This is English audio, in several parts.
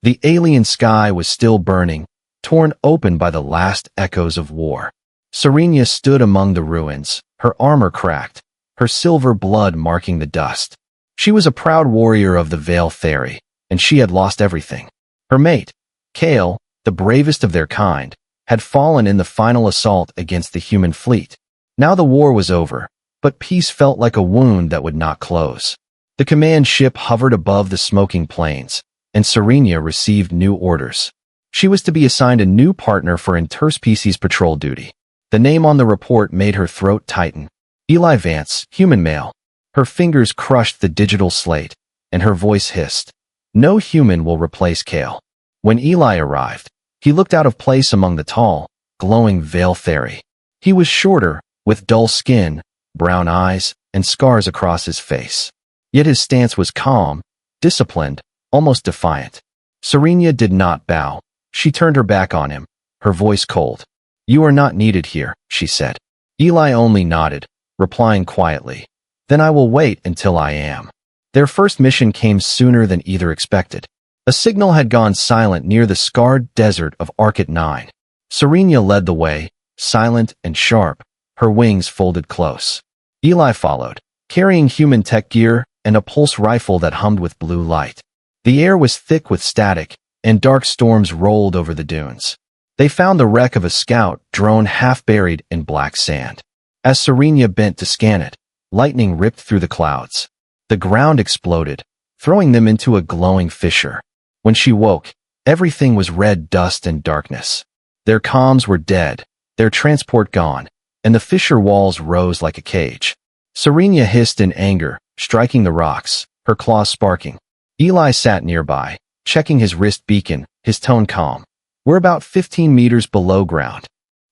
The alien sky was still burning, torn open by the last echoes of war. Serenia stood among the ruins, her armor cracked, her silver blood marking the dust. She was a proud warrior of the Veil Theory, and she had lost everything. Her mate, Kale, the bravest of their kind, had fallen in the final assault against the human fleet. Now the war was over, but peace felt like a wound that would not close. The command ship hovered above the smoking plains, and Serenia received new orders. She was to be assigned a new partner for interspecies patrol duty. The name on the report made her throat tighten. Eli Vance, human male. Her fingers crushed the digital slate, and her voice hissed. No human will replace Kale. When Eli arrived, he looked out of place among the tall, glowing Veil Theory. He was shorter, with dull skin, brown eyes, and scars across his face. Yet his stance was calm, disciplined, almost defiant. Serenia did not bow. She turned her back on him, her voice cold. You are not needed here, she said. Eli only nodded, replying quietly. Then I will wait until I am. Their first mission came sooner than either expected. A signal had gone silent near the scarred desert of Arcot 9. Serenia led the way, silent and sharp, her wings folded close. Eli followed, carrying human tech gear and a pulse rifle that hummed with blue light. The air was thick with static, and dark storms rolled over the dunes. They found the wreck of a scout drone half buried in black sand. As Serenia bent to scan it, lightning ripped through the clouds. The ground exploded, throwing them into a glowing fissure. When she woke, everything was red dust and darkness. Their comms were dead, their transport gone, and the fissure walls rose like a cage. Serenia hissed in anger, striking the rocks, her claws sparking. Eli sat nearby, checking his wrist beacon, his tone calm. We're about 15 meters below ground.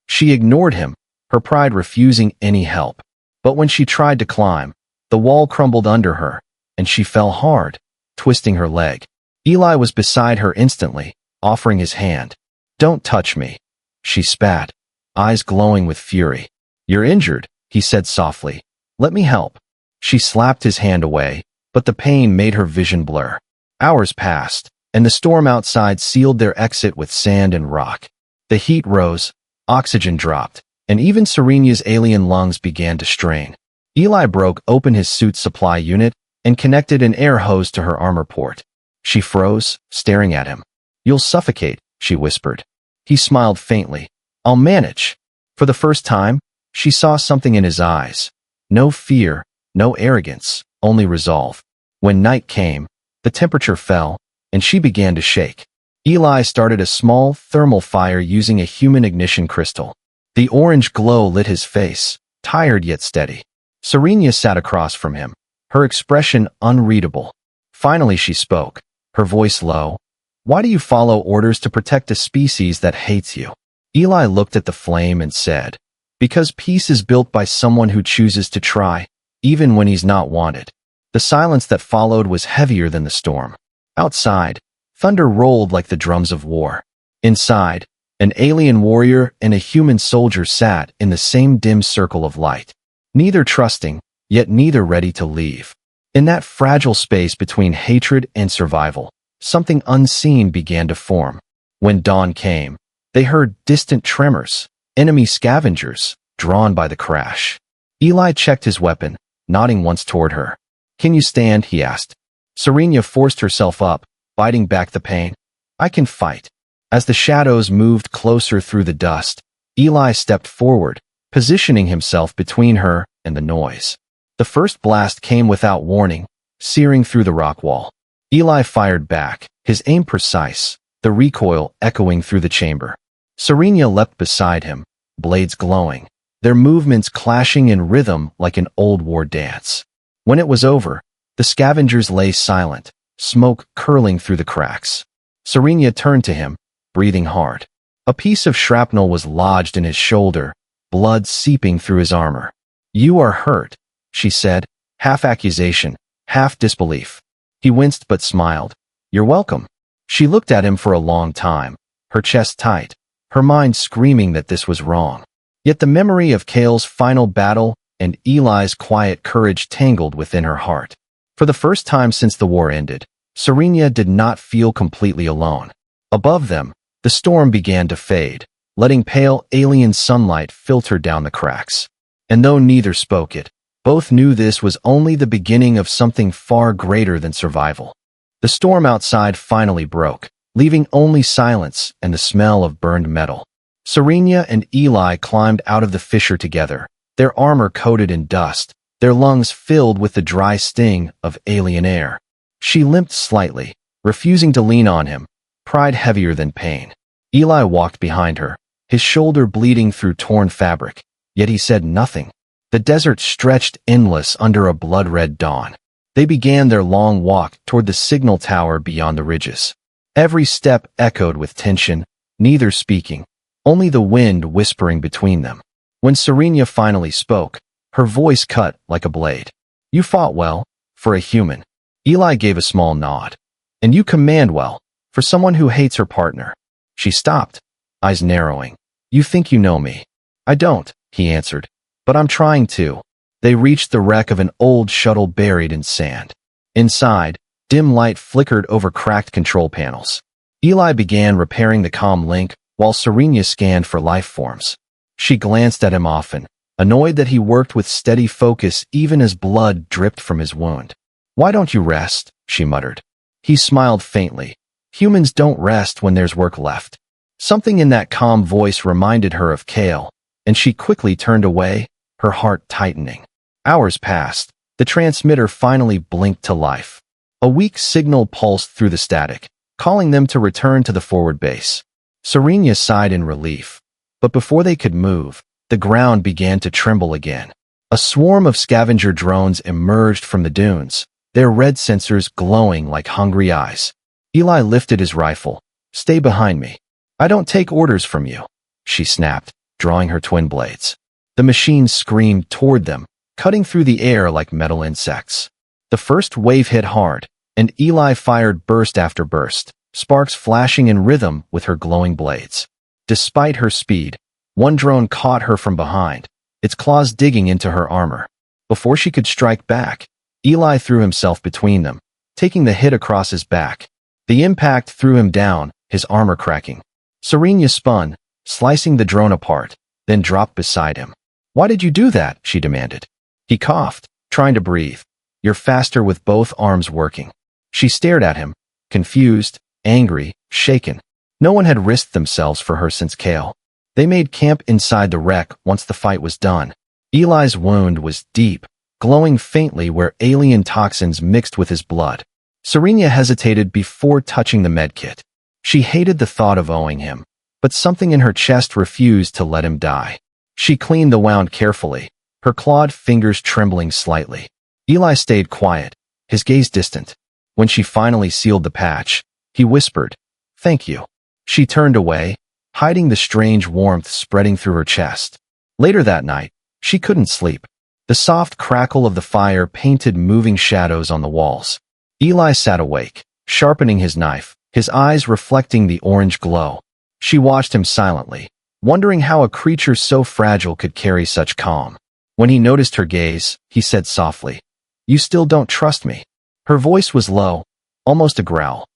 She ignored him, her pride refusing any help. But when she tried to climb, the wall crumbled under her, and she fell hard, twisting her leg. Eli was beside her instantly, offering his hand. Don't touch me, she spat, eyes glowing with fury. You're injured, he said softly. Let me help. She slapped his hand away, but the pain made her vision blur. Hours passed, and the storm outside sealed their exit with sand and rock. The heat rose, oxygen dropped, and even Serenia's alien lungs began to strain. Eli broke open his suit supply unit and connected an air hose to her armor port. She froze, staring at him. You'll suffocate, she whispered. He smiled faintly. I'll manage. For the first time, she saw something in his eyes. No fear, no arrogance, only resolve. When night came, the temperature fell, and she began to shake. Eli started a small thermal fire using a human ignition crystal. The orange glow lit his face, tired yet steady. Serenia sat across from him, her expression unreadable. Finally she spoke, her voice low. Why do you follow orders to protect a species that hates you? Eli looked at the flame and said, because peace is built by someone who chooses to try, even when he's not wanted. The silence that followed was heavier than the storm. Outside, thunder rolled like the drums of war. Inside, an alien warrior and a human soldier sat in the same dim circle of light. Neither trusting, yet neither ready to leave. In that fragile space between hatred and survival, something unseen began to form. When dawn came, they heard distant tremors, enemy scavengers, drawn by the crash. Eli checked his weapon, nodding once toward her. Can you stand? He asked. Serenia forced herself up, biting back the pain. I can fight. As the shadows moved closer through the dust, Eli stepped forward, positioning himself between her and the noise. The first blast came without warning, searing through the rock wall. Eli fired back, his aim precise, the recoil echoing through the chamber. Serenia leapt beside him, blades glowing, their movements clashing in rhythm like an old war dance. When it was over, the scavengers lay silent, smoke curling through the cracks. Serenia turned to him, breathing hard. A piece of shrapnel was lodged in his shoulder, blood seeping through his armor. You are hurt, she said, half accusation, half disbelief. He winced but smiled. You're welcome. She looked at him for a long time, her chest tight, her mind screaming that this was wrong. Yet the memory of Kale's final battle and Eli's quiet courage tangled within her heart. For the first time since the war ended, Serenia did not feel completely alone. Above them, the storm began to fade, letting pale alien sunlight filter down the cracks. And though neither spoke it, both knew this was only the beginning of something far greater than survival. The storm outside finally broke, leaving only silence and the smell of burned metal. Serenia and Eli climbed out of the fissure together, their armor coated in dust, their lungs filled with the dry sting of alien air. She limped slightly, refusing to lean on him, pride heavier than pain. Eli walked behind her, his shoulder bleeding through torn fabric, yet he said nothing. The desert stretched endless under a blood-red dawn. They began their long walk toward the signal tower beyond the ridges. Every step echoed with tension, neither speaking, only the wind whispering between them. When Serenia finally spoke, her voice cut like a blade. "You fought well, for a human." Eli gave a small nod. "And you command well, for someone who hates her partner." She stopped, eyes narrowing. "You think you know me." "I don't," he answered, "but I'm trying to." They reached the wreck of an old shuttle buried in sand. Inside, dim light flickered over cracked control panels. Eli began repairing the comm link while Serenia scanned for life forms. She glanced at him often, annoyed that he worked with steady focus even as blood dripped from his wound. "Why don't you rest?" she muttered. He smiled faintly. "Humans don't rest when there's work left." Something in that calm voice reminded her of Kale, and she quickly turned away, her heart tightening. Hours passed. The transmitter finally blinked to life. A weak signal pulsed through the static, calling them to return to the forward base. Serenia sighed in relief. But before they could move, the ground began to tremble again. A swarm of scavenger drones emerged from the dunes, their red sensors glowing like hungry eyes. Eli lifted his rifle. "Stay behind me." "I don't take orders from you," she snapped, drawing her twin blades. The machines screamed toward them, cutting through the air like metal insects. The first wave hit hard, and Eli fired burst after burst, sparks flashing in rhythm with her glowing blades. Despite her speed, one drone caught her from behind, its claws digging into her armor. Before she could strike back, Eli threw himself between them, taking the hit across his back. The impact threw him down, his armor cracking. Serenia spun, slicing the drone apart, then dropped beside him. "Why did you do that?" she demanded. He coughed, trying to breathe. "You're faster with both arms working." She stared at him, confused, angry, shaken. No one had risked themselves for her since Kale. They made camp inside the wreck once the fight was done. Eli's wound was deep, glowing faintly where alien toxins mixed with his blood. Serenia hesitated before touching the medkit. She hated the thought of owing him, but something in her chest refused to let him die. She cleaned the wound carefully, her clawed fingers trembling slightly. Eli stayed quiet, his gaze distant. When she finally sealed the patch, he whispered, "Thank you." She turned away, hiding the strange warmth spreading through her chest. Later that night, she couldn't sleep. The soft crackle of the fire painted moving shadows on the walls. Eli sat awake, sharpening his knife, his eyes reflecting the orange glow. She watched him silently, wondering how a creature so fragile could carry such calm. When he noticed her gaze, he said softly, "You still don't trust me." Her voice was low, almost a growl.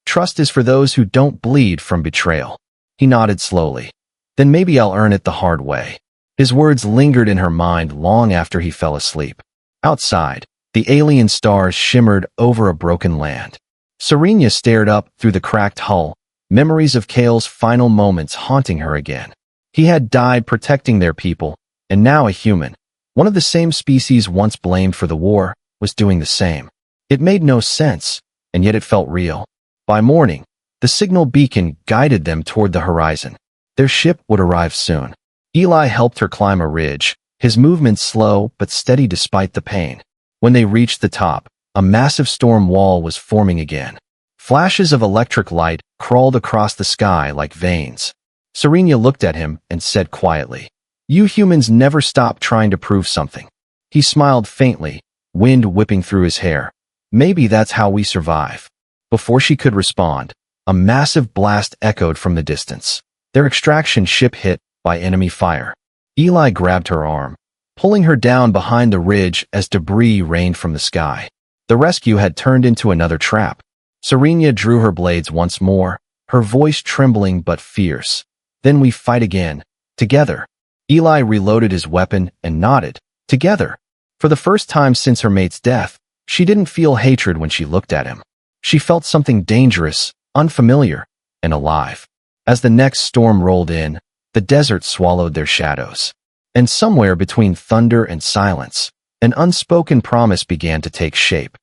"Trust is for those who don't bleed from betrayal." He nodded slowly. "Then maybe I'll earn it the hard way." His words lingered in her mind long after he fell asleep. Outside, the alien stars shimmered over a broken land. Serenia stared up through the cracked hull, memories of Kale's final moments haunting her again. He had died protecting their people, and now a human, one of the same species once blamed for the war, was doing the same. It made no sense, and yet it felt real. By morning, the signal beacon guided them toward the horizon. Their ship would arrive soon. Eli helped her climb a ridge, his movements slow but steady despite the pain. When they reached the top, a massive storm wall was forming again. Flashes of electric light crawled across the sky like veins. Serenia looked at him and said quietly, "You humans never stop trying to prove something." He smiled faintly, wind whipping through his hair. "Maybe that's how we survive." Before she could respond, a massive blast echoed from the distance. Their extraction ship hit by enemy fire. Eli grabbed her arm, pulling her down behind the ridge as debris rained from the sky. The rescue had turned into another trap. Serenia drew her blades once more, her voice trembling but fierce. Then we fight again. Together. Eli reloaded his weapon and nodded. Together. For the first time since her mate's death, she didn't feel hatred when she looked at him. She felt something dangerous, unfamiliar, and alive. As the next storm rolled in, the desert swallowed their shadows. And somewhere between thunder and silence, an unspoken promise began to take shape.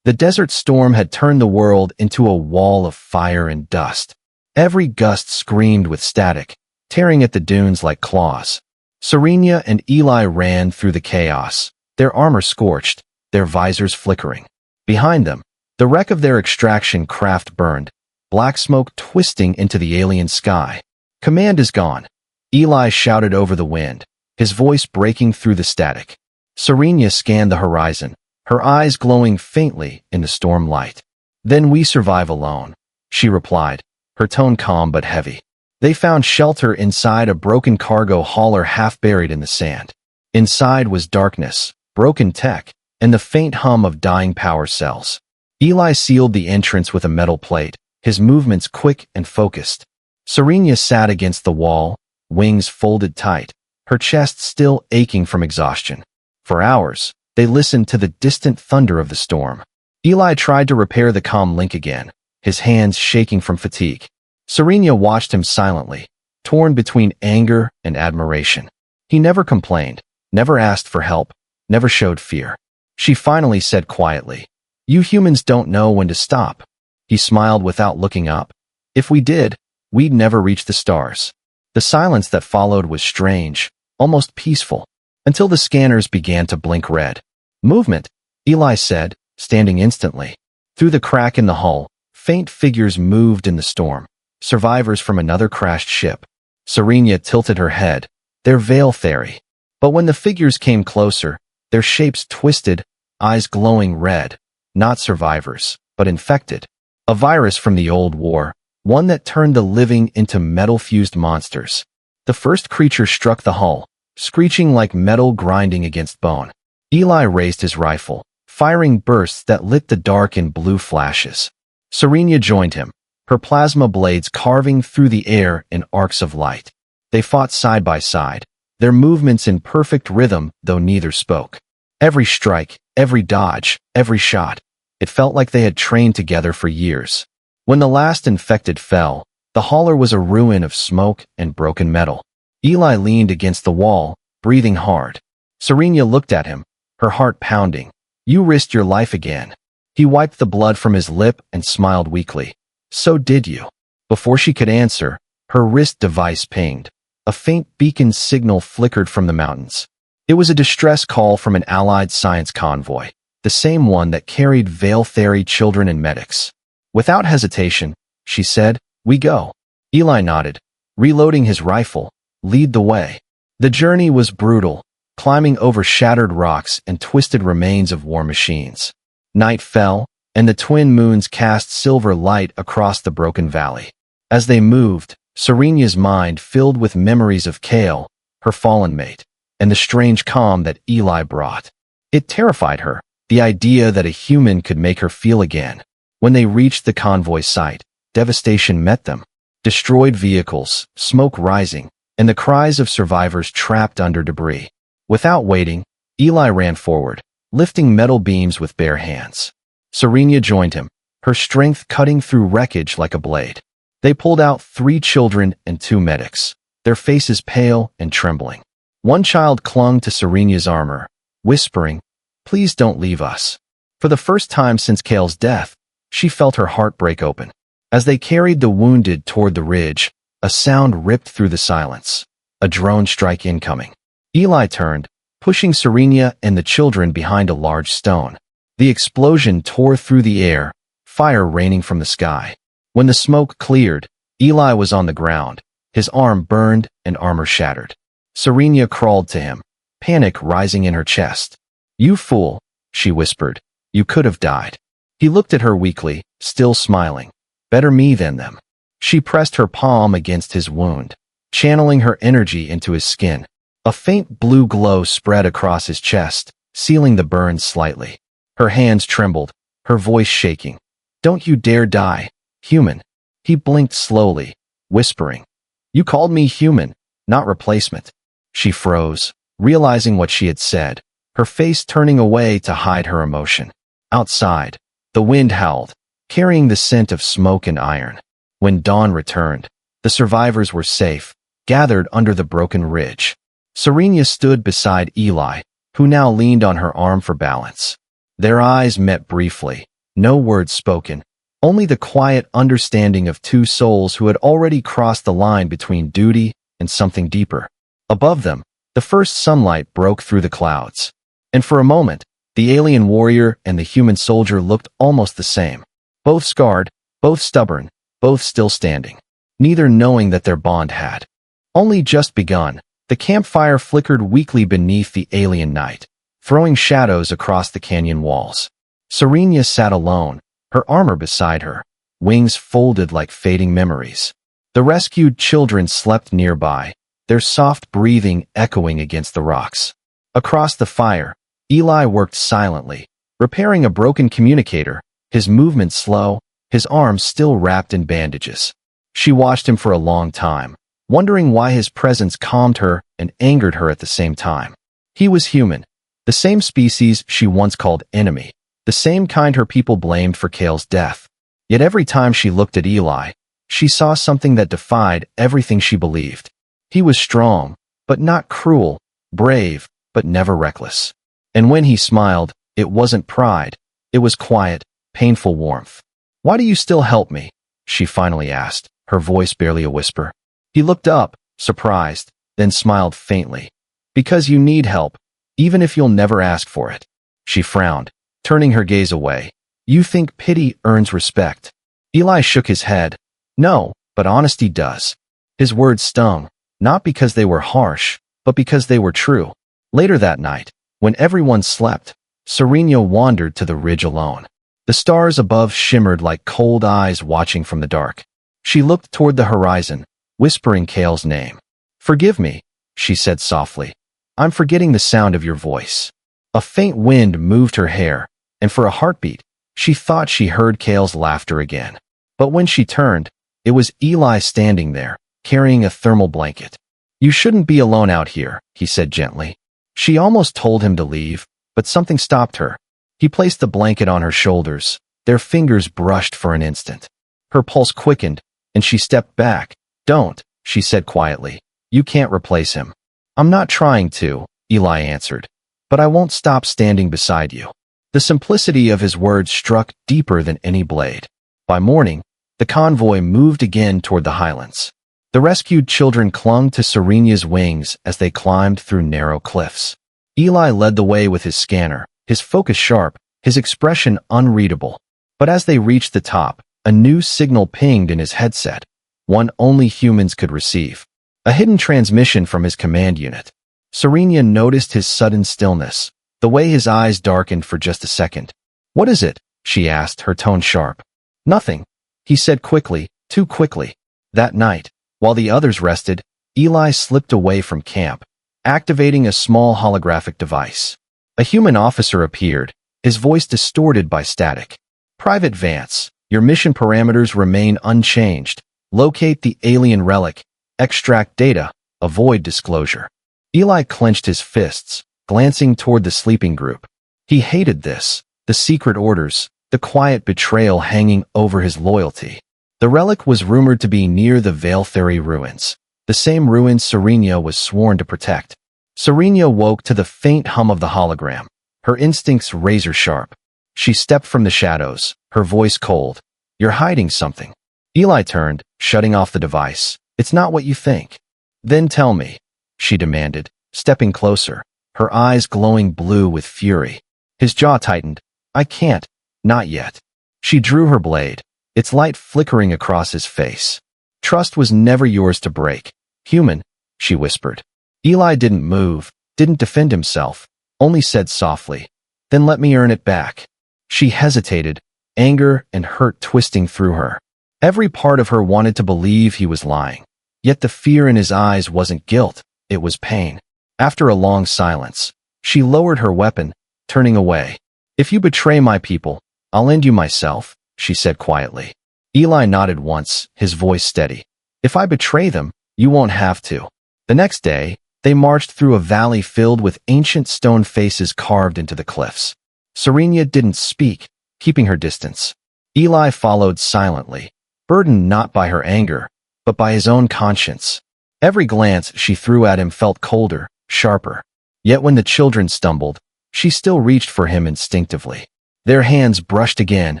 The desert storm had turned the world into a wall of fire and dust. Every gust screamed with static, tearing at the dunes like claws. Serenia and Eli ran through the chaos, their armor scorched, their visors flickering. Behind them, the wreck of their extraction craft burned, black smoke twisting into the alien sky. "Command is gone," Eli shouted over the wind, his voice breaking through the static. Serenia scanned the horizon, her eyes glowing faintly in the storm light. "Then we survive alone," she replied, her tone calm but heavy. They found shelter inside a broken cargo hauler half buried in the sand. Inside was darkness, broken tech, and the faint hum of dying power cells. Eli sealed the entrance with a metal plate, his movements quick and focused. Serenia sat against the wall, wings folded tight, her chest still aching from exhaustion. For hours, they listened to the distant thunder of the storm. Eli tried to repair the comm link again, his hands shaking from fatigue. Serenia watched him silently, torn between anger and admiration. He never complained, never asked for help, never showed fear. She finally said quietly, "You humans don't know when to stop." He smiled without looking up. "If we did, we'd never reach the stars." The silence that followed was strange, almost peaceful, until the scanners began to blink red. "Movement," Eli said, standing instantly. Through the crack in the hull, faint figures moved in the storm, survivors from another crashed ship. Serenia tilted her head, their veil theory. But when the figures came closer, their shapes twisted, eyes glowing red, not survivors, but infected. A virus from the old war, one that turned the living into metal-fused monsters. The first creature struck the hull, screeching like metal grinding against bone. Eli raised his rifle, firing bursts that lit the dark in blue flashes. Serenia joined him, her plasma blades carving through the air in arcs of light. They fought side by side, their movements in perfect rhythm though neither spoke. Every strike, every dodge, every shot, it felt like they had trained together for years. When the last infected fell, the hauler was a ruin of smoke and broken metal. Eli leaned against the wall, breathing hard. Serenia looked at him, her heart pounding. "You risked your life again." He wiped the blood from his lip and smiled weakly. "So did you." Before she could answer, her wrist device pinged. A faint beacon signal flickered from the mountains. It was a distress call from an Allied science convoy, the same one that carried Veil Theory children and medics. Without hesitation, she said, "We go." Eli nodded, reloading his rifle. "Lead the way." The journey was brutal, climbing over shattered rocks and twisted remains of war machines. Night fell, and the twin moons cast silver light across the broken valley. As they moved, Serenia's mind filled with memories of Kale, her fallen mate, and the strange calm that Eli brought. It terrified her, the idea that a human could make her feel again. When they reached the convoy site, devastation met them. Destroyed vehicles, smoke rising, and the cries of survivors trapped under debris. Without waiting, Eli ran forward, lifting metal beams with bare hands. Serenia joined him, her strength cutting through wreckage like a blade. They pulled out 3 children and 2 medics, their faces pale and trembling. One child clung to Serenia's armor, whispering, "Please don't leave us." For the first time since Kale's death, she felt her heart break open. As they carried the wounded toward the ridge, a sound ripped through the silence. A drone strike incoming. Eli turned, pushing Serenia and the children behind a large stone. The explosion tore through the air, fire raining from the sky. When the smoke cleared, Eli was on the ground, his arm burned and armor shattered. Serenia crawled to him, panic rising in her chest. "You fool," she whispered. "You could have died." He looked at her weakly, still smiling. "Better me than them." She pressed her palm against his wound, channeling her energy into his skin. A faint blue glow spread across his chest, sealing the burns slightly. Her hands trembled, her voice shaking. Don't you dare die, human. He blinked slowly, whispering, You called me human, not replacement. She froze, realizing what she had said, her face turning away to hide her emotion. Outside, the wind howled, carrying the scent of smoke and iron. When dawn returned, the survivors were safe, gathered under the broken ridge. Serena stood beside Eli, who now leaned on her arm for balance. Their eyes met briefly, no words spoken, only the quiet understanding of two souls who had already crossed the line between duty and something deeper. Above them, the first sunlight broke through the clouds. And for a moment, the alien warrior and the human soldier looked almost the same. Both scarred, both stubborn, both still standing. Neither knowing that their bond had only just begun. The campfire flickered weakly beneath the alien night, throwing shadows across the canyon walls. Serena sat alone, her armor beside her, wings folded like fading memories. The rescued children slept nearby, their soft breathing echoing against the rocks. Across the fire, Eli worked silently, repairing a broken communicator, his movements slow, his arms still wrapped in bandages. She watched him for a long time, wondering why his presence calmed her and angered her at the same time. He was human, the same species she once called enemy, the same kind her people blamed for Kale's death. Yet every time she looked at Eli, she saw something that defied everything she believed. He was strong, but not cruel, brave, but never reckless. And when he smiled, it wasn't pride, it was quiet, painful warmth. Why do you still help me? She finally asked, her voice barely a whisper. He looked up, surprised, then smiled faintly. Because you need help, even if you'll never ask for it. She frowned, turning her gaze away. You think pity earns respect? Eli shook his head. No, but honesty does. His words stung, not because they were harsh, but because they were true. Later that night, when everyone slept, Serena wandered to the ridge alone. The stars above shimmered like cold eyes watching from the dark. She looked toward the horizon, whispering Kale's name. Forgive me, she said softly. I'm forgetting the sound of your voice. A faint wind moved her hair, and for a heartbeat, she thought she heard Kale's laughter again. But when she turned, it was Eli standing there, carrying a thermal blanket. You shouldn't be alone out here, he said gently. She almost told him to leave, but something stopped her. He placed the blanket on her shoulders, their fingers brushed for an instant. Her pulse quickened, and she stepped back. Don't, she said quietly. You can't replace him. I'm not trying to, Eli answered, but I won't stop standing beside you. The simplicity of his words struck deeper than any blade. By morning, the convoy moved again toward the highlands. The rescued children clung to Serena's wings as they climbed through narrow cliffs. Eli led the way with his scanner, his focus sharp, his expression unreadable. But as they reached the top, a new signal pinged in his headset, one only humans could receive. A hidden transmission from his command unit. Serena noticed his sudden stillness, the way his eyes darkened for just a second. What is it? She asked, her tone sharp. Nothing, he said quickly, too quickly. That night, while the others rested, Eli slipped away from camp, activating a small holographic device. A human officer appeared, his voice distorted by static. Private Vance, your mission parameters remain unchanged. Locate the alien relic, extract data, avoid disclosure. Eli clenched his fists, glancing toward the sleeping group. He hated this, the secret orders, the quiet betrayal hanging over his loyalty. The relic was rumored to be near the Veiltheri ruins, the same ruins Serena was sworn to protect. Serena woke to the faint hum of the hologram, her instincts razor-sharp. She stepped from the shadows, her voice cold. You're hiding something. Eli turned, shutting off the device. It's not what you think. Then tell me, she demanded, stepping closer, her eyes glowing blue with fury. His jaw tightened. I can't, not yet. She drew her blade, its light flickering across his face. Trust was never yours to break. Human, she whispered. Eli didn't move, didn't defend himself, only said softly, Then let me earn it back. She hesitated, anger and hurt twisting through her. Every part of her wanted to believe he was lying. Yet the fear in his eyes wasn't guilt, it was pain. After a long silence, she lowered her weapon, turning away. If you betray my people, I'll end you myself, she said quietly. Eli nodded once, his voice steady. If I betray them, you won't have to. The next day, they marched through a valley filled with ancient stone faces carved into the cliffs. Serenia didn't speak, keeping her distance. Eli followed silently, burdened not by her anger, but by his own conscience. Every glance she threw at him felt colder, sharper. Yet when the children stumbled, she still reached for him instinctively. Their hands brushed again,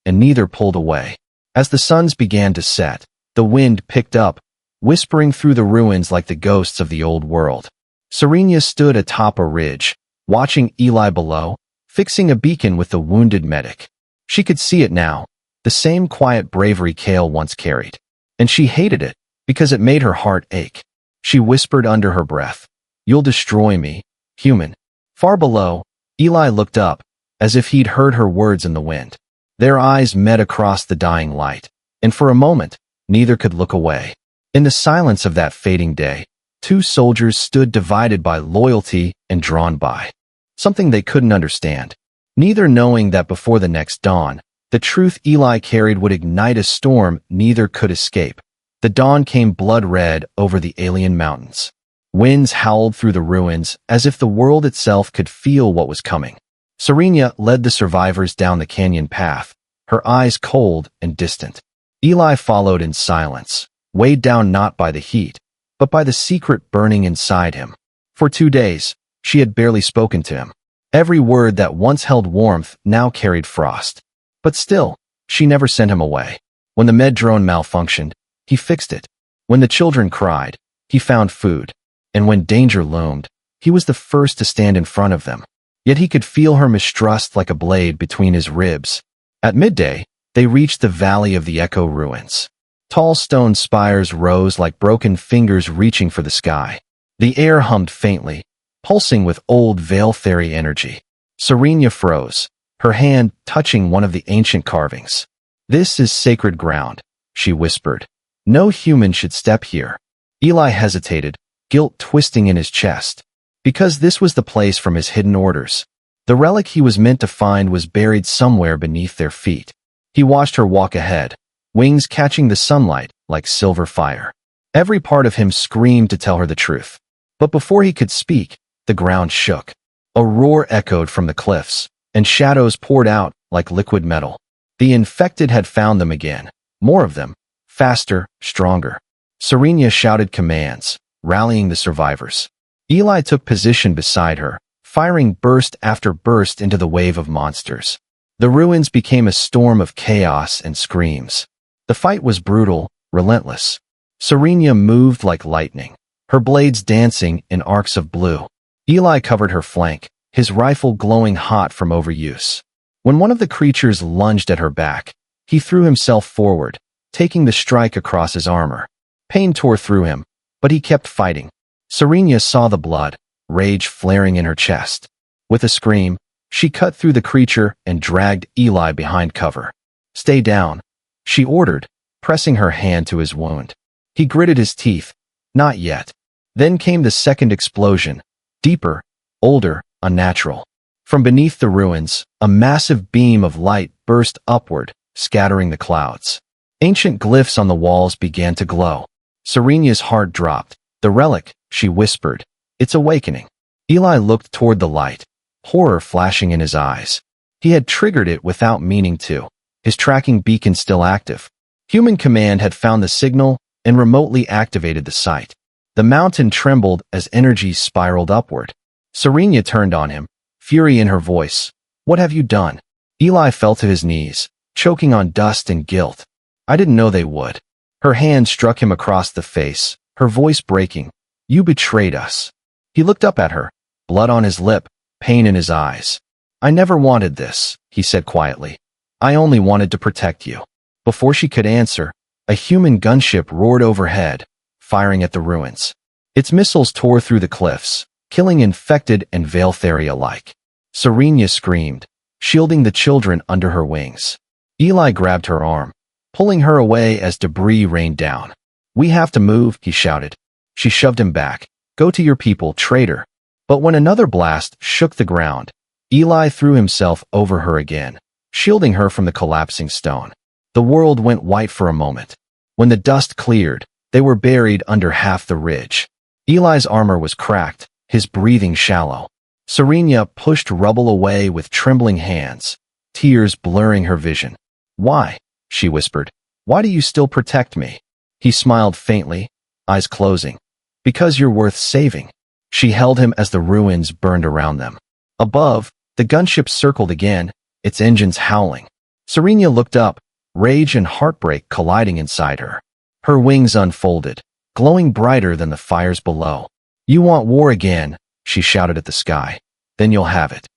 and neither pulled away. As the suns began to set, the wind picked up, whispering through the ruins like the ghosts of the old world. Serenia stood atop a ridge, watching Eli below, fixing a beacon with the wounded medic. She could see it now, the same quiet bravery Kale once carried. And she hated it, because it made her heart ache. She whispered under her breath, "You'll destroy me, human." Far below, Eli looked up, as if he'd heard her words in the wind. Their eyes met across the dying light, and for a moment, neither could look away. In the silence of that fading day, two soldiers stood divided by loyalty and drawn by something they couldn't understand, neither knowing that before the next dawn, the truth Eli carried would ignite a storm neither could escape. The dawn came blood-red over the alien mountains. Winds howled through the ruins as if the world itself could feel what was coming. Serenia led the survivors down the canyon path, her eyes cold and distant. Eli followed in silence, weighed down not by the heat, but by the secret burning inside him. For 2 days, she had barely spoken to him. Every word that once held warmth now carried frost. But still, she never sent him away. When the med drone malfunctioned, he fixed it. When the children cried, he found food. And when danger loomed, he was the first to stand in front of them. Yet he could feel her mistrust like a blade between his ribs. At midday, they reached the Valley of the Echo ruins. Tall stone spires rose like broken fingers reaching for the sky. The air hummed faintly, pulsing with old Veil Fairy energy. Serenia froze, her hand touching one of the ancient carvings. "This is sacred ground," she whispered. "No human should step here." Eli hesitated, guilt twisting in his chest. Because this was the place from his hidden orders. The relic he was meant to find was buried somewhere beneath their feet. He watched her walk ahead, wings catching the sunlight like silver fire. Every part of him screamed to tell her the truth. But before he could speak, the ground shook. A roar echoed from the cliffs, and shadows poured out like liquid metal. The infected had found them again. More of them. Faster, stronger. Serenia shouted commands, rallying the survivors. Eli took position beside her, firing burst after burst into the wave of monsters. The ruins became a storm of chaos and screams. The fight was brutal, relentless. Serenia moved like lightning, her blades dancing in arcs of blue. Eli covered her flank, his rifle glowing hot from overuse. When one of the creatures lunged at her back, he threw himself forward, taking the strike across his armor. Pain tore through him, but he kept fighting. Serenia saw the blood, rage flaring in her chest. With a scream, she cut through the creature and dragged Eli behind cover. "Stay down," she ordered, pressing her hand to his wound. He gritted his teeth. Not yet. Then came the second explosion, deeper, older, unnatural. From beneath the ruins, a massive beam of light burst upward, scattering the clouds. Ancient glyphs on the walls began to glow. Serenia's heart dropped. "The relic," she whispered. "It's awakening." Eli looked toward the light, horror flashing in his eyes. He had triggered it without meaning to, his tracking beacon still active. Human Command had found the signal and remotely activated the site. The mountain trembled as energy spiraled upward. Serenia turned on him, fury in her voice. "What have you done?" Eli fell to his knees, choking on dust and guilt. "I didn't know they would." Her hand struck him across the face, her voice breaking. "You betrayed us." He looked up at her, blood on his lip, pain in his eyes. "I never wanted this," he said quietly. "I only wanted to protect you." Before she could answer, a human gunship roared overhead, firing at the ruins. Its missiles tore through the cliffs, killing infected and Veil Fairy alike. Serenia screamed, shielding the children under her wings. Eli grabbed her arm, pulling her away as debris rained down. "We have to move," he shouted. She shoved him back. "Go to your people, traitor." But when another blast shook the ground, Eli threw himself over her again, shielding her from the collapsing stone. The world went white for a moment. When the dust cleared, they were buried under half the ridge. Eli's armor was cracked, his breathing shallow. Serena pushed rubble away with trembling hands, tears blurring her vision. "Why?" she whispered. "Why do you still protect me?" He smiled faintly, eyes closing. "Because you're worth saving." She held him as the ruins burned around them. Above, the gunship circled again, its engines howling. Serena looked up, rage and heartbreak colliding inside her. Her wings unfolded, glowing brighter than the fires below. "You want war again," she shouted at the sky. "Then you'll have it."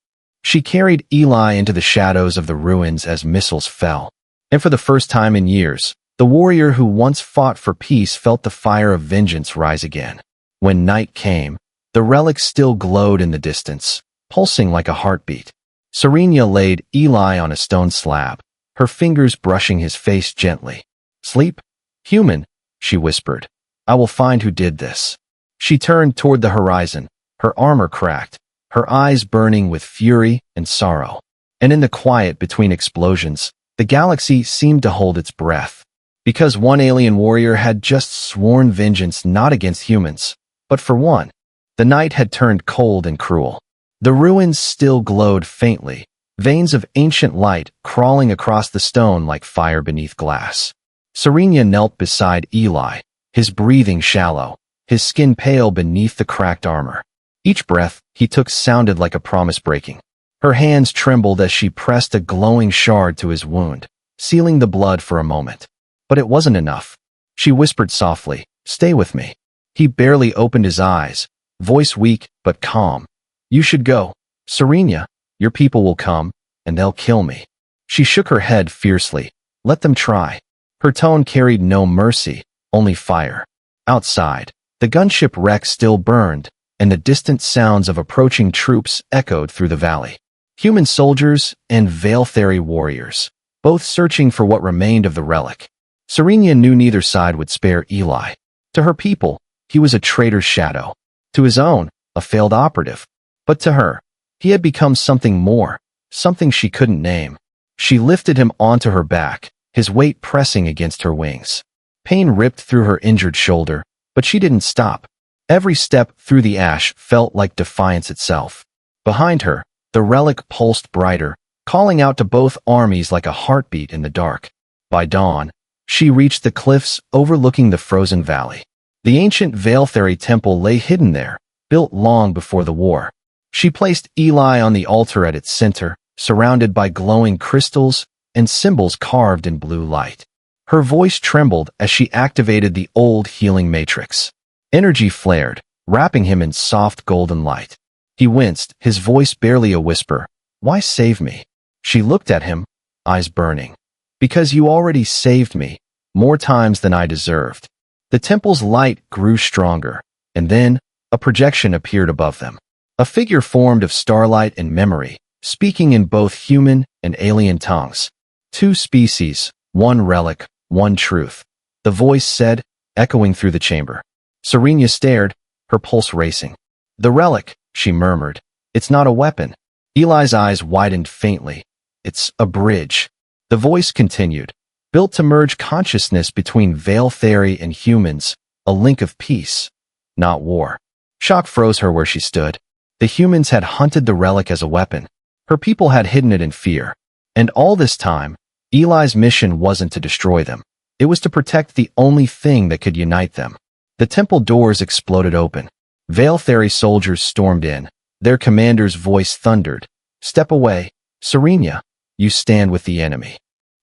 She carried Eli into the shadows of the ruins as missiles fell. And for the first time in years, the warrior who once fought for peace felt the fire of vengeance rise again. When night came, the relic still glowed in the distance, pulsing like a heartbeat. Serena laid Eli on a stone slab, her fingers brushing his face gently. "Sleep, human," she whispered. "I will find who did this." She turned toward the horizon, her armor cracked, her eyes burning with fury and sorrow. And in the quiet between explosions, the galaxy seemed to hold its breath. Because one alien warrior had just sworn vengeance not against humans, but for one. The night had turned cold and cruel. The ruins still glowed faintly, veins of ancient light crawling across the stone like fire beneath glass. Serena knelt beside Eli, his breathing shallow, his skin pale beneath the cracked armor. Each breath he took sounded like a promise breaking. Her hands trembled as she pressed a glowing shard to his wound, sealing the blood for a moment. But it wasn't enough. She whispered softly, "Stay with me." He barely opened his eyes, voice weak but calm. "You should go. Serena, your people will come, and they'll kill me." She shook her head fiercely. "Let them try." Her tone carried no mercy, only fire. Outside, the gunship wreck still burned, and the distant sounds of approaching troops echoed through the valley. Human soldiers and Veiltheri warriors, both searching for what remained of the relic. Serena knew neither side would spare Eli. To her people, he was a traitor's shadow. To his own, a failed operative. But to her, he had become something more, something she couldn't name. She lifted him onto her back, his weight pressing against her wings. Pain ripped through her injured shoulder, but she didn't stop. Every step through the ash felt like defiance itself. Behind her, the relic pulsed brighter, calling out to both armies like a heartbeat in the dark. By dawn, she reached the cliffs overlooking the frozen valley. The ancient Veiltheri temple lay hidden there, built long before the war. She placed Eli on the altar at its center, surrounded by glowing crystals and symbols carved in blue light. Her voice trembled as she activated the old healing matrix. Energy flared, wrapping him in soft golden light. He winced, his voice barely a whisper. "Why save me?" She looked at him, eyes burning. "Because you already saved me, more times than I deserved." The temple's light grew stronger, and then a projection appeared above them. A figure formed of starlight and memory, speaking in both human and alien tongues. "Two species, one relic, one truth," the voice said, echoing through the chamber. Serena stared, her pulse racing. "The relic," she murmured. "It's not a weapon." Eli's eyes widened faintly. "It's a bridge." The voice continued, "Built to merge consciousness between Veiltheri and humans, a link of peace, not war." Shock froze her where she stood. The humans had hunted the relic as a weapon. Her people had hidden it in fear. And all this time, Eli's mission wasn't to destroy them. It was to protect the only thing that could unite them. The temple doors exploded open. Veiltheri soldiers stormed in. Their commander's voice thundered. "Step away, Serena. You stand with the enemy."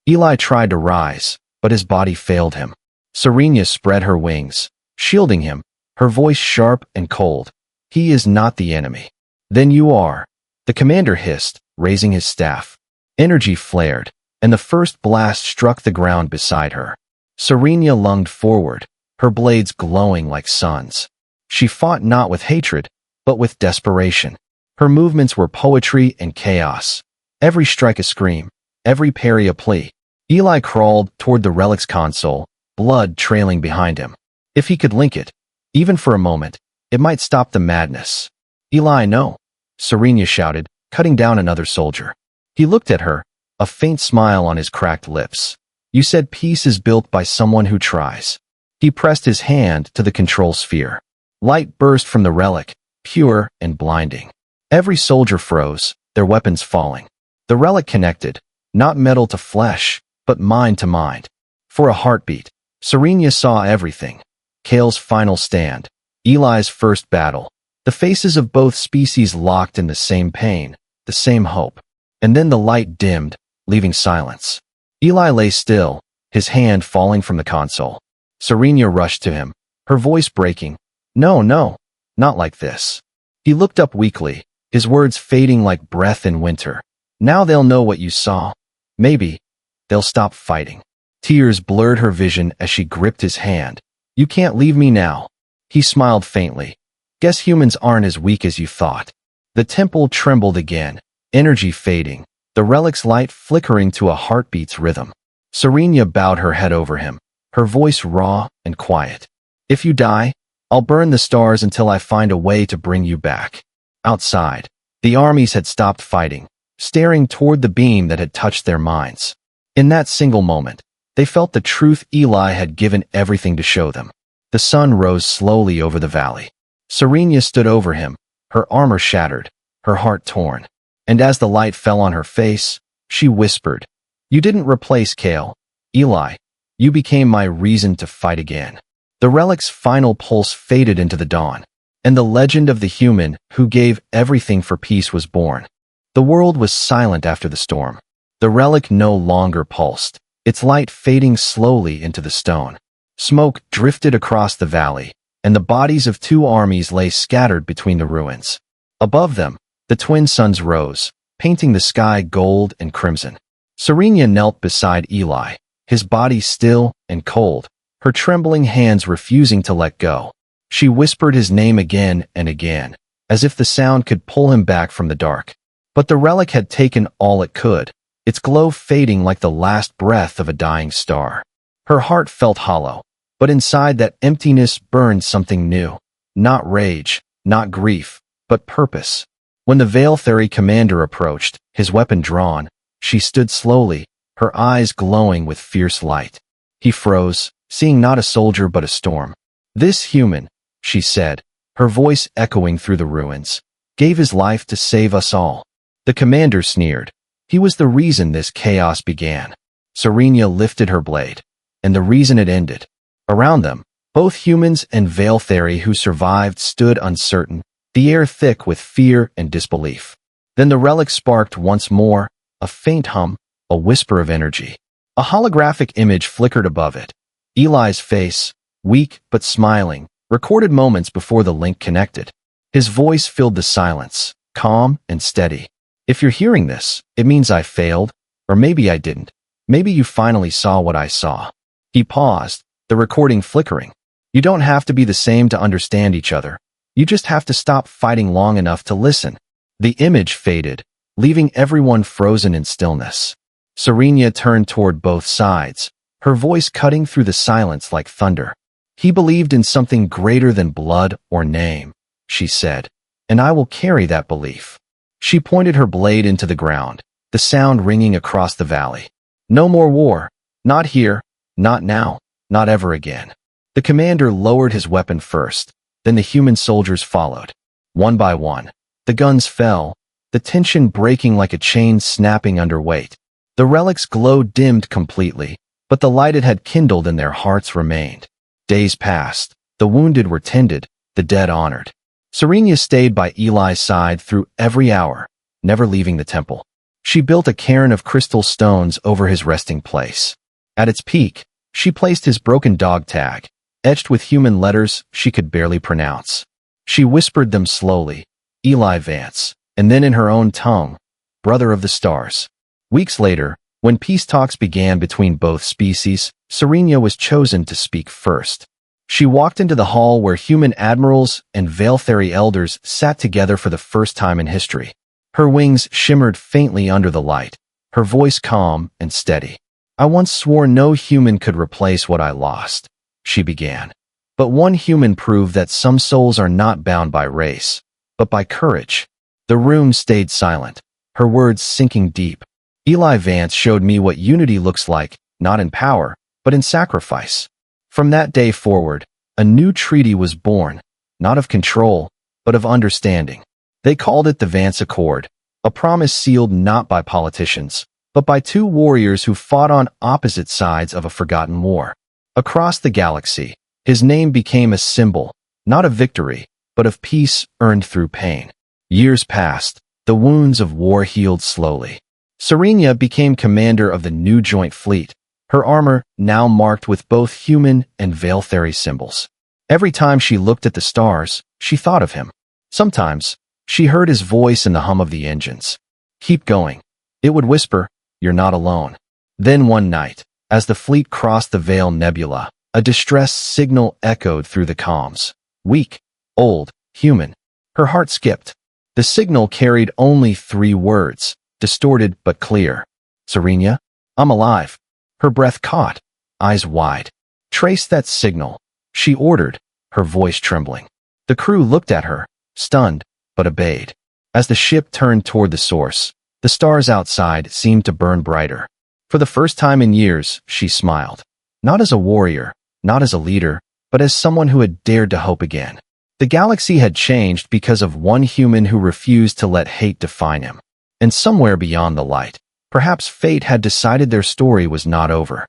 Eli tried to rise, but his body failed him. Serena spread her wings, shielding him, her voice sharp and cold. "He is not the enemy." "Then you are," the commander hissed, raising his staff. Energy flared, and the first blast struck the ground beside her. Serena lunged forward, her blades glowing like suns. She fought not with hatred, but with desperation. Her movements were poetry and chaos. Every strike a scream, every parry a plea. Eli crawled toward the relic's console, blood trailing behind him. If he could link it, even for a moment, it might stop the madness. "Eli, no," Serena shouted, cutting down another soldier. He looked at her, a faint smile on his cracked lips. You said peace is built by someone who tries. He pressed his hand to the control sphere. Light burst from the relic, pure and blinding. Every soldier froze, their weapons falling. The relic connected, not metal to flesh, but mind to mind. For a heartbeat, Serenia saw everything. Kale's final stand, Eli's first battle, the faces of both species locked in the same pain, the same hope. And then the light dimmed, leaving silence. Eli lay still, his hand falling from the console. Serenia rushed to him, her voice breaking. No, no, not like this. He looked up weakly, his words fading like breath in winter. Now they'll know what you saw. Maybe they'll stop fighting. Tears blurred her vision as she gripped his hand. You can't leave me now. He smiled faintly. Guess humans aren't as weak as you thought. The temple trembled again, energy fading, the relic's light flickering to a heartbeat's rhythm. Serenia bowed her head over him, her voice raw and quiet. If you die, I'll burn the stars until I find a way to bring you back. Outside, the armies had stopped fighting, staring toward the beam that had touched their minds. In that single moment, they felt the truth Eli had given everything to show them. The sun rose slowly over the valley. Serenia stood over him, her armor shattered, her heart torn. And as the light fell on her face, she whispered, You didn't replace Kale, Eli. You became my reason to fight again. The relic's final pulse faded into the dawn, and the legend of the human who gave everything for peace was born. The world was silent after the storm. The relic no longer pulsed, its light fading slowly into the stone. Smoke drifted across the valley, and the bodies of two armies lay scattered between the ruins. Above them, the twin suns rose, painting the sky gold and crimson. Serenia knelt beside Eli, his body still and cold, her trembling hands refusing to let go. She whispered his name again and again, as if the sound could pull him back from the dark. But the relic had taken all it could, its glow fading like the last breath of a dying star. Her heart felt hollow, but inside that emptiness burned something new. Not rage, not grief, but purpose. When the Veiltheri commander approached, his weapon drawn, she stood slowly, her eyes glowing with fierce light. He froze, seeing not a soldier but a storm. This human, she said, her voice echoing through the ruins, gave his life to save us all. The commander sneered. He was the reason this chaos began. Serenia lifted her blade, and the reason it ended. Around them, both humans and Veiltheri who survived stood uncertain, the air thick with fear and disbelief. Then the relic sparked once more, a faint hum, a whisper of energy. A holographic image flickered above it. Eli's face, weak but smiling, recorded moments before the link connected. His voice filled the silence, calm and steady. If you're hearing this, it means I failed, or maybe I didn't. Maybe you finally saw what I saw. He paused, the recording flickering. You don't have to be the same to understand each other. You just have to stop fighting long enough to listen. The image faded, leaving everyone frozen in stillness. Serenia turned toward both sides, her voice cutting through the silence like thunder. He believed in something greater than blood or name, she said, and I will carry that belief. She pointed her blade into the ground, the sound ringing across the valley. No more war. Not here, not now, not ever again. The commander lowered his weapon first, then the human soldiers followed. One by one, the guns fell, the tension breaking like a chain snapping under weight. The relic's glow dimmed completely, but the light it had kindled in their hearts remained. Days passed, the wounded were tended, the dead honored. Serenia stayed by Eli's side through every hour, never leaving the temple. She built a cairn of crystal stones over his resting place. At its peak, she placed his broken dog tag, etched with human letters she could barely pronounce. She whispered them slowly, Eli Vance, and then in her own tongue, Brother of the Stars. Weeks later, when peace talks began between both species, Serenia was chosen to speak first. She walked into the hall where human admirals and Veiltheri elders sat together for the first time in history. Her wings shimmered faintly under the light, her voice calm and steady. I once swore no human could replace what I lost, she began. But one human proved that some souls are not bound by race, but by courage. The room stayed silent, her words sinking deep. Eli Vance showed me what unity looks like, not in power, but in sacrifice. From that day forward, a new treaty was born, not of control, but of understanding. They called it the Vance Accord, a promise sealed not by politicians, but by two warriors who fought on opposite sides of a forgotten war. Across the galaxy, his name became a symbol, not of victory, but of peace earned through pain. Years passed, the wounds of war healed slowly. Serenia became commander of the new joint fleet, her armor now marked with both human and Veiltheri symbols. Every time she looked at the stars, she thought of him. Sometimes, she heard his voice in the hum of the engines. "Keep going." It would whisper, "You're not alone." Then one night, as the fleet crossed the Veil Nebula, a distress signal echoed through the comms. Weak, old, human. Her heart skipped. The signal carried only 3 words, distorted but clear. "Serenia, I'm alive." Her breath caught, eyes wide. "Trace that signal," she ordered, her voice trembling. The crew looked at her, stunned, but obeyed. As the ship turned toward the source, the stars outside seemed to burn brighter. For the first time in years, she smiled. Not as a warrior, not as a leader, but as someone who had dared to hope again. The galaxy had changed because of one human who refused to let hate define him. And somewhere beyond the light, perhaps fate had decided their story was not over.